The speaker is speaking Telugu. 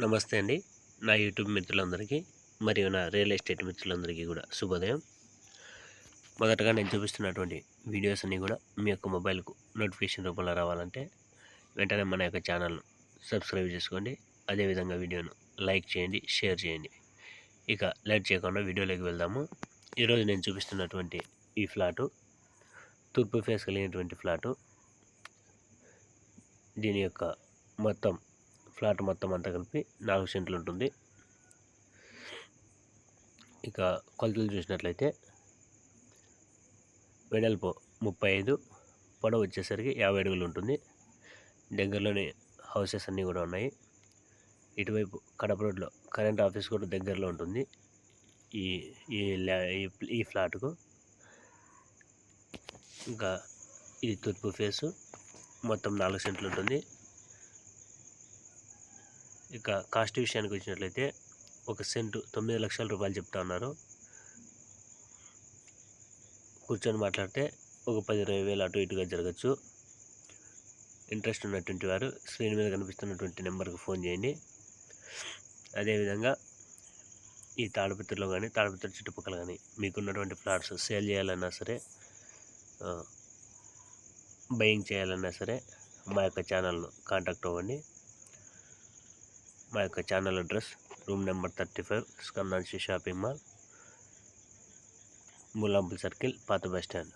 నమస్తే అండి. నా యూట్యూబ్ మిత్రులందరికీ మరియు నా రియల్ ఎస్టేట్ మిత్రులందరికీ కూడా శుభోదయం. మొదటగా నేను చూపిస్తున్నటువంటి వీడియోస్ అన్నీ కూడా మీ యొక్క మొబైల్కు నోటిఫికేషన్ రూపంలో రావాలంటే వెంటనే మన యొక్క ఛానల్ను సబ్స్క్రైబ్ చేసుకోండి. అదేవిధంగా వీడియోను లైక్ చేయండి, షేర్ చేయండి. ఇక లేట్ చేయకుండా వీడియోలోకి వెళ్దాము. ఈరోజు నేను చూపిస్తున్నటువంటి ఈ ఫ్లాటు తూర్పు ఫేస్ కలిగినటువంటి ఫ్లాటు. దీని యొక్క ఫ్లాట్ మొత్తం అంతా కలిపి 4 సెంట్లు ఉంటుంది. ఇక కొలతలు చూసినట్లయితే వెడల్పు 35, పొడవు వచ్చేసరికి 50 అడుగులు ఉంటుంది. దగ్గరలోనే హౌసెస్ అన్నీ కూడా ఉన్నాయి. ఇటువైపు కడప రోడ్లో కరెంట్ ఆఫీస్ కూడా దగ్గరలో ఉంటుంది ఈ ఈ ఈ ఫ్లాట్కు. ఇంకా ఇది తూర్పు ఫేసు, మొత్తం 4 సెంట్లు ఉంటుంది. ఇక కాస్ట్ విషయానికి వచ్చినట్లయితే 1 సెంటు 9 లక్షల రూపాయలు చెప్తా ఉన్నారు. కూర్చొని మాట్లాడితే ఒక 10-20 వేలు అటు ఇటుగా జరగచ్చు. ఇంట్రెస్ట్ ఉన్నటువంటి వారు స్క్రీన్ మీద కనిపిస్తున్నటువంటి నెంబర్కి ఫోన్ చేయండి. అదేవిధంగా ఈ తాడిపత్రిలో కానీ తాడిపత్రి చుట్టుపక్కల కానీ మీకున్నటువంటి ఫ్లాట్స్ సేల్ చేయాలన్నా సరే, బయింగ్ చేయాలన్నా సరే మా యొక్క ఛానల్ను కాంటాక్ట్ అవ్వండి. మా యొక్క ఛానల్ అడ్రస్ రూమ్ నెంబర్ 35, స్కందాంశి షాపింగ్ మాల్, ముల్లాంపూల్ సర్కిల్, పాత బస్ స్టాండ్.